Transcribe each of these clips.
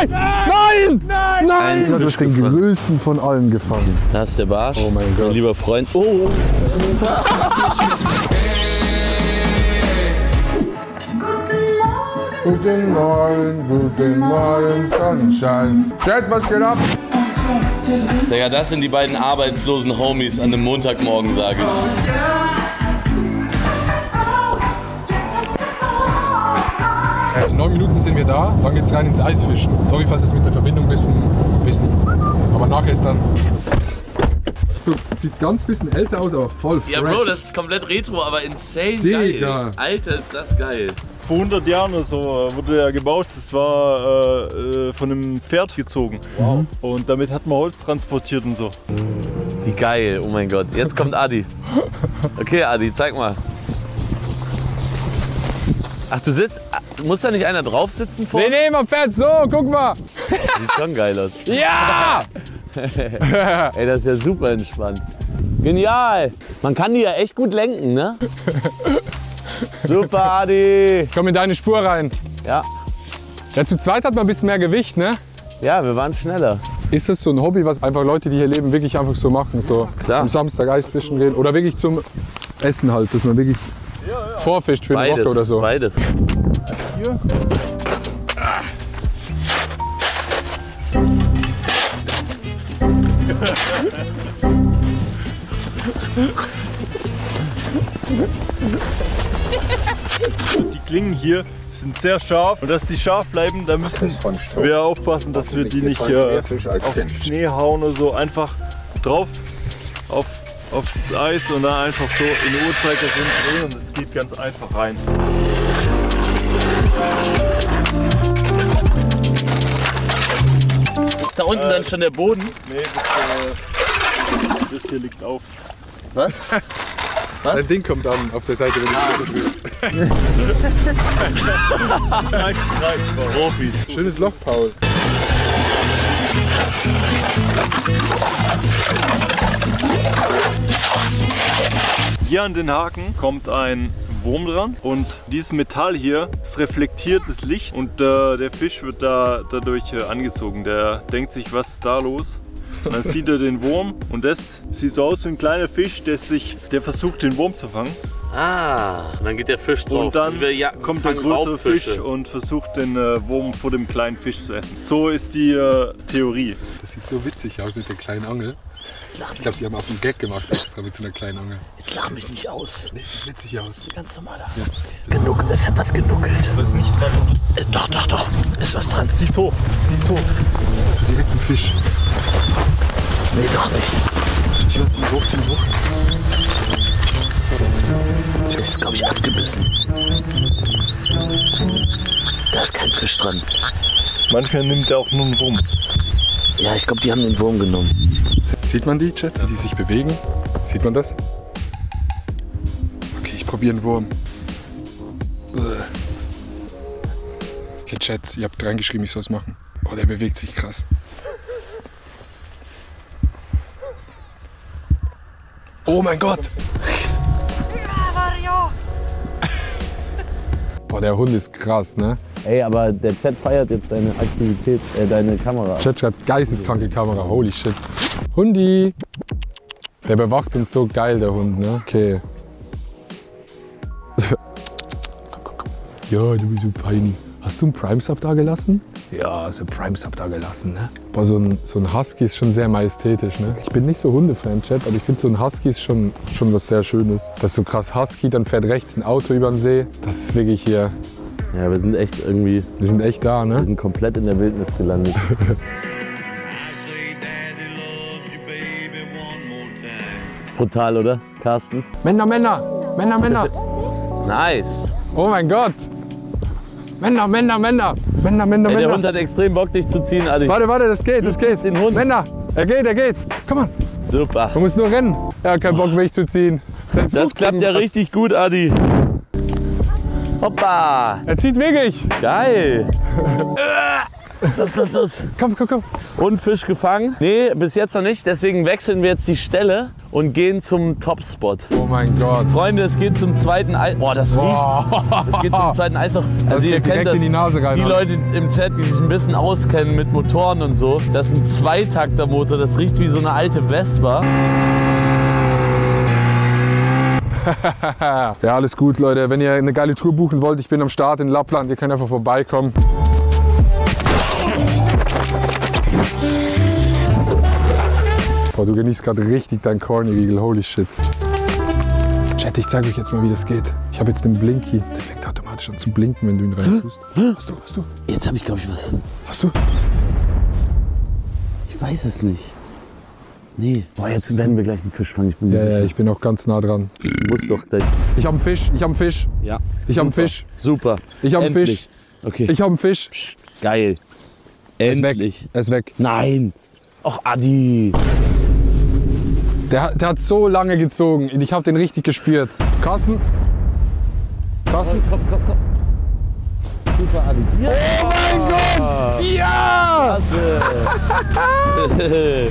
Nein! Nein! Nein! Nein! Du hast den größten von allen gefangen. Da ist der Barsch. Oh mein Gott. Mein lieber Freund. Oh! Guten Morgen, Sonnenschein. Chat, was geht ab? Digga, das sind die beiden arbeitslosen Homies an einem Montagmorgen, sage ich. In 9 Minuten sind wir da, dann geht's rein ins Eisfischen. Sorry, falls es mit der Verbindung ein bisschen. Aber nachher ist dann. So, sieht ganz bisschen älter aus, aber voll fresh. Ja, Bro, das ist komplett retro, aber insane Digga. geil. Alter, ist das geil. Vor 100 Jahren oder so wurde er gebaut. Das war von einem Pferd gezogen. Wow. Und damit hat man Holz transportiert und so. Wie geil, oh mein Gott. Jetzt kommt Adi. Okay, Adi, zeig mal. Ach, du sitzt. Muss da nicht einer drauf sitzen vor? Nee, man fährt so, guck mal. Sieht schon geil aus. Ja! Ey, das ist ja super entspannt. Genial! Man kann die ja echt gut lenken, ne? Super, Adi! Komm in deine Spur rein. Ja. Ja, zu zweit hat man ein bisschen mehr Gewicht, ne? Ja, wir waren schneller. Ist das so ein Hobby, was einfach Leute, die hier leben, wirklich einfach so machen? So Klar. am Samstag Eisfischen gehen oder wirklich zum Essen halt, dass man wirklich vorfischt für eine Woche oder so? Beides. Hier. Die Klingen hier sind sehr scharf und dass die scharf bleiben, da müssen wir aufpassen, dass wir die nicht auf den Schnee hauen oder so. Einfach drauf auf das Eis und dann einfach so in den Uhrzeigersinn drehen und es geht ganz einfach rein. Ist da unten dann schon der Boden? Nee, das hier liegt auf. Was? Was? Ein Ding kommt an auf der Seite, wenn du es willst. Reicht, Profis. Schönes Loch, Paul. Hier an den Haken kommt ein Wurm dran und dieses Metall hier, es reflektiert das Licht und der Fisch wird dadurch angezogen. Der denkt sich, was ist da los? Und dann sieht er den Wurm und das sieht so aus wie ein kleiner Fisch, der versucht den Wurm zu fangen. Ah, und dann geht der Fisch drauf. Und dann kommt der größere Raubfische. Fisch und versucht den Wurm vor dem kleinen Fisch zu essen. So ist die Theorie. Das sieht so witzig aus mit der kleinen Angel. Ich glaube, die haben auch einen Gag gemacht extra mit so einer kleinen Angel. Jetzt lach mich nicht aus. Nee, sieht witzig aus. Ganz normaler. Jetzt. Genug, es hat was genuckelt. Da ist nichts dran. Doch. Ist was dran. Siehst hoch. Also direkt ein Fisch. Nee, doch nicht. Zieh hoch. Das ist, glaube ich, abgebissen. Da ist kein Fisch dran. Manchmal nimmt er auch nur einen Wurm. Ja, ich glaube, die haben den Wurm genommen. Sieht man die, Chat, wie die sich bewegen? Sieht man das? Okay, ich probiere einen Wurm. Okay, Chat, ihr habt reingeschrieben, ich soll es machen. Oh, der bewegt sich krass. Oh mein Gott! Boah, der Hund ist krass, ne? Ey, aber der Chat feiert jetzt deine Aktivität, deine Kamera. Chat schreibt geisteskranke Kamera, holy shit. Hundi! Der bewacht uns so geil, der Hund, ne? Okay. Ja, du bist so feini. Hast du einen Prime-Sub da gelassen? Ja, so einen Prime-Sub da gelassen, ne? Boah, so ein Husky ist schon sehr majestätisch, ne? Ich bin nicht so Hundefan, Chat, aber ich finde so ein Husky ist schon was sehr Schönes. Das ist so krass Husky, dann fährt rechts ein Auto über den See. Das ist wirklich hier. Ja, wir sind echt irgendwie. Wir sind echt da, Wir ne? sind komplett in der Wildnis gelandet. Brutal, oder, Carsten? Männer! Nice! Oh mein Gott! Männer! Ey, der Hund hat extrem Bock, dich zu ziehen, Adi. Warte, das geht. Den Hund. Männer! Er geht! Komm on! Super. Du musst nur rennen. Er hat keinen Bock, mich zu ziehen. Das klappt ja richtig gut, Adi. Hoppa! Er zieht wirklich! Geil! Los. Komm. Und Fisch gefangen? Nee, bis jetzt noch nicht. Deswegen wechseln wir jetzt die Stelle und gehen zum Top-Spot. Oh mein Gott. Freunde, es geht zum zweiten Eis. Oh, das riecht. Es geht zum zweiten Eisloch. Also ihr geht kennt direkt das. in die Nase rein, Die oder? Leute im Chat, die sich ein bisschen auskennen mit Motoren und so. Das ist ein Zweitaktermotor. Das riecht wie so eine alte Vespa. Ja, alles gut, Leute. Wenn ihr eine geile Tour buchen wollt, ich bin am Start in Lappland. Ihr könnt einfach vorbeikommen. Boah, du genießt gerade richtig dein Corny-Riegel. Holy shit. Chat, ich zeige euch jetzt mal, wie das geht. Ich habe jetzt den Blinky. Der fängt automatisch an zu blinken, wenn du ihn reintust. Hast du? Jetzt habe ich, glaube ich, was. Hast du? Ich weiß es nicht. Nee. Boah, jetzt werden wir gleich einen Fisch fangen. Ich bin Ja, ich bin auch ganz nah dran. muss doch. Ich habe einen Fisch. Ja. Ich habe einen Fisch. Super. Ich habe einen Endlich. Fisch. Okay. Ich habe einen Fisch. Psst, geil. Er ist Endlich. weg. Er ist weg. Nein. Ach, Adi. Der hat so lange gezogen. Ich habe den richtig gespürt. Carsten. Komm. Super, Adi. Ja. Oh mein Gott! Ja!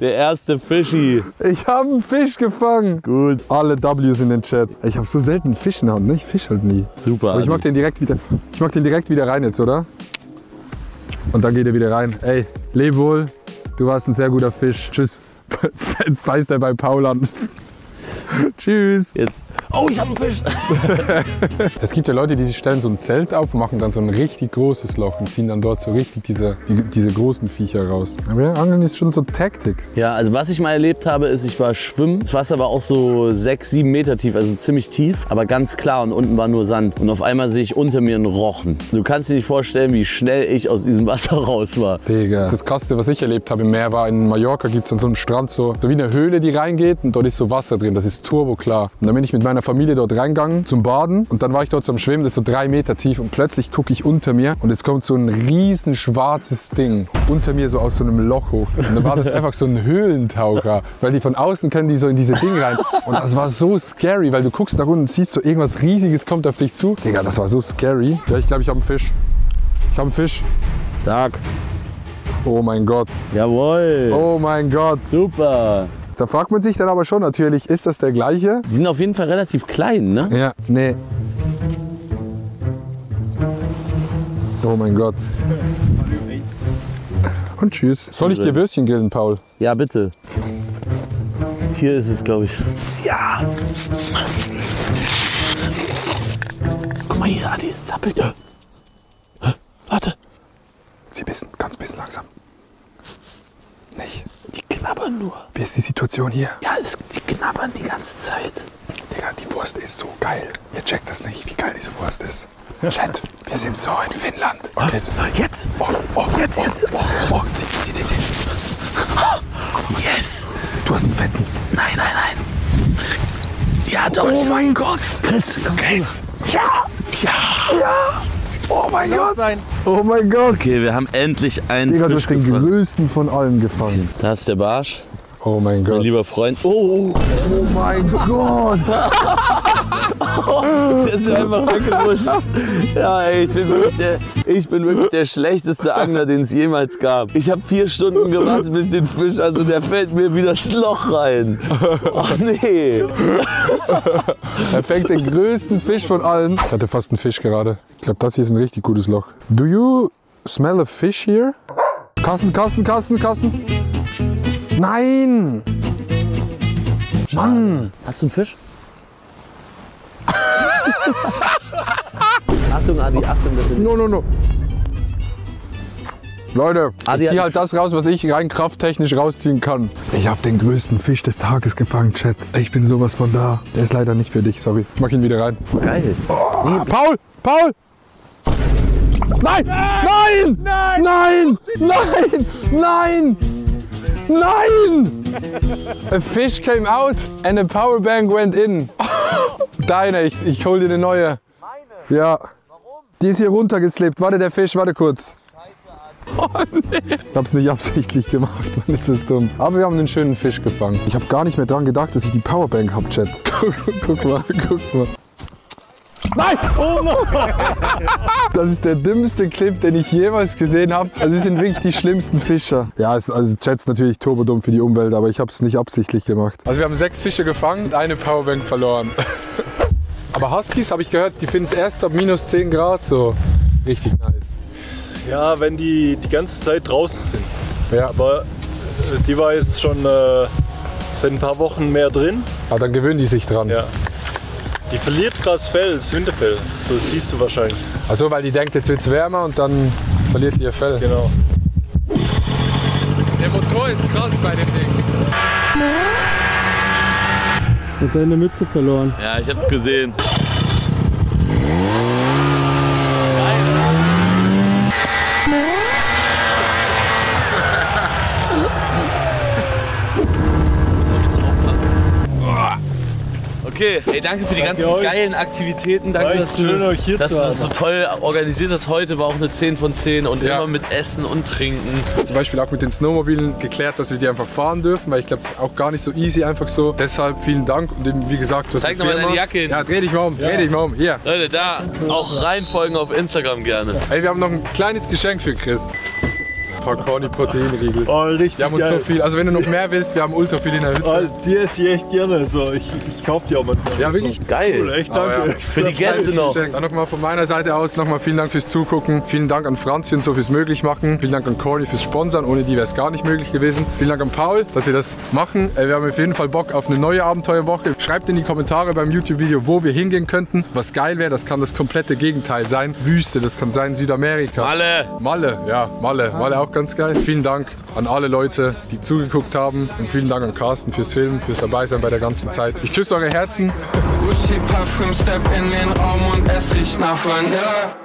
Der erste Fischi. Ich habe einen Fisch gefangen. Gut. Alle W's in den Chat. Ich habe so selten einen Fisch in der Hand, ne? Ich fisch halt nie. Super. Aber ich mag den direkt wieder rein jetzt, oder? Und dann geht er wieder rein. Ey, leb wohl. Du warst ein sehr guter Fisch. Tschüss. Jetzt beißt er bei Paul an. Tschüss. Jetzt. Oh, ich hab einen Fisch. Es gibt ja Leute, die stellen so ein Zelt auf und machen dann so ein richtig großes Loch und ziehen dann dort so richtig diese großen Viecher raus. Aber ja, Angeln ist schon so Tactics. Ja, also was ich mal erlebt habe, ist, ich war schwimmen. Das Wasser war auch so 6, 7 Meter tief, also ziemlich tief, aber ganz klar und unten war nur Sand. Und auf einmal sehe ich unter mir einen Rochen. Du kannst dir nicht vorstellen, wie schnell ich aus diesem Wasser raus war. Digga. Das Krasseste, was ich erlebt habe im Meer, war in Mallorca, gibt es an so einem Strand so wie eine Höhle, die reingeht und dort ist so Wasser drin. Das ist turboklar. Und dann bin ich mit meiner Familie dort reingegangen zum Baden und dann war ich dort zum Schwimmen, das ist so 3 Meter tief und plötzlich gucke ich unter mir und es kommt so ein riesen schwarzes Ding unter mir so aus so einem Loch hoch. Und dann war das einfach so ein Höhlentaucher, weil die von außen können die so in diese Dinge rein. Und das war so scary, weil du guckst nach unten und siehst so irgendwas Riesiges kommt auf dich zu. Digga, das war so scary. Ja, ich glaube, ich habe einen Fisch. Ich habe einen Fisch. Stark. Oh mein Gott. Jawohl. Oh mein Gott. Super. Da fragt man sich dann aber schon natürlich, ist das der gleiche? Die sind auf jeden Fall relativ klein, ne? Ja, nee. Oh mein Gott. Und tschüss. Soll ich dir Würstchen grillen, Paul? Ja, bitte. Hier ist es, glaube ich. Ja. Guck mal hier, Adi, es zappelt. Warte. Zieh ganz bisschen langsam. Nicht. Die knabbern nur. Wie ist die Situation hier? Ja, die knabbern die ganze Zeit. Digga, die Wurst ist so geil. Ihr checkt das nicht, wie geil diese Wurst ist. Chat, wir sind so in Finnland. Okay. Jetzt! Jetzt! Zieh. Yes! Du hast einen fetten. Nein. Ja, doch. Oh mein Gott! Chris, komm. Ja! Oh mein Gott! Oh mein Gott! Okay, wir haben endlich einen Digga, du Fisch hast den gefangen. größten von allen gefangen. Da ist der Barsch, Oh mein mein Gott. lieber Freund. Oh, Oh mein Gott! der ist einfach weggerutscht. Ja, ey, ich bin wirklich der schlechteste Angler, den es jemals gab. Ich habe 4 Stunden gewartet, bis den Fisch, also der fällt mir wieder ins Loch rein. Ach nee. Er fängt den größten Fisch von allen. Ich hatte fast einen Fisch gerade. Ich glaube, das hier ist ein richtig gutes Loch. Do you smell a fish here? Carsten. Nein! Mann! Hast du einen Fisch? Achtung, Adi, Achtung. No. Leute, Adi ich ziehe hat- halt das raus, was ich rein krafttechnisch rausziehen kann. Ich habe den größten Fisch des Tages gefangen, Chat. Ich bin sowas von da. Der ist leider nicht für dich, sorry. Ich mach ihn wieder rein. Geil. Paul! Nein! A fish came out and a power bank went in. Deine, ich hol dir eine neue. Meine? Ja. Warum? Die ist hier runtergeslippt. Warte, der Fisch, warte kurz. Oh, nee. Ich hab's nicht absichtlich gemacht, Mann, ist das dumm. Aber wir haben einen schönen Fisch gefangen. Ich habe gar nicht mehr dran gedacht, dass ich die Powerbank hab, Chat. Guck mal. Nein! Oh nein! Das ist der dümmste Clip, den ich jemals gesehen habe. Also wir sind wirklich die schlimmsten Fischer. Ja, also Jets natürlich turbodumm für die Umwelt, aber ich habe es nicht absichtlich gemacht. Also wir haben 6 Fische gefangen und eine Powerbank verloren. Aber Huskies, habe ich gehört, die finden es erst ab minus 10 Grad so richtig nice. Ja, wenn die ganze Zeit draußen sind. Ja. Aber die war jetzt schon seit ein paar Wochen mehr drin. Aber dann gewöhnen die sich dran. Ja. Die verliert krass Fell, das Winterfell. So das siehst du wahrscheinlich. Also weil die denkt, jetzt wird es wärmer und dann verliert die ihr Fell. Genau. Der Motor ist krass bei dem Ding. Hat seine Mütze verloren. Ja, ich hab's gesehen. Okay, ey, danke für die ganzen geilen Aktivitäten. Danke, dass du das so toll organisiert hast. Heute war auch eine 10 von 10 und immer mit Essen und Trinken. Zum Beispiel auch mit den Snowmobilen geklärt, dass wir die einfach fahren dürfen, weil ich glaube, das ist auch gar nicht so easy einfach so. Deshalb vielen Dank und eben, wie gesagt, du hast Zeig nochmal deine Jacke hin. Ja, dreh dich mal um, dreh dich mal um. Hier. Leute, da auch reinfolgen auf Instagram gerne. Ey, wir haben noch ein kleines Geschenk für Chris. Ein paar Corny-Proteinriegel. Oh, richtig Wir haben uns geil. so viel, also wenn du noch mehr willst, wir haben ultra viel in der Hütte. Oh, die esse ich echt gerne. Also ich kaufe die auch manchmal. Ja, wirklich? Geil. Cool, echt danke. Ja. Für die Gäste noch. Dann nochmal von meiner Seite aus nochmal vielen Dank fürs Zugucken. Vielen Dank an Franzi und so fürs Möglichmachen. Vielen Dank an Corny fürs Sponsern. Ohne die wäre es gar nicht möglich gewesen. Vielen Dank an Paul, dass wir das machen. Wir haben auf jeden Fall Bock auf eine neue Abenteuerwoche. Schreibt in die Kommentare beim YouTube-Video, wo wir hingehen könnten. Was geil wäre, das kann das komplette Gegenteil sein. Wüste, das kann sein Südamerika. Malle. Malle, ja, Malle. Malle auch ganz geil. Vielen Dank an alle Leute, die zugeguckt haben. Und vielen Dank an Carsten fürs Filmen, fürs Dabeisein bei der ganzen Zeit. Ich küsse eure Herzen. Gucci Parfüm, step in den Raum und es riecht nach Vanille.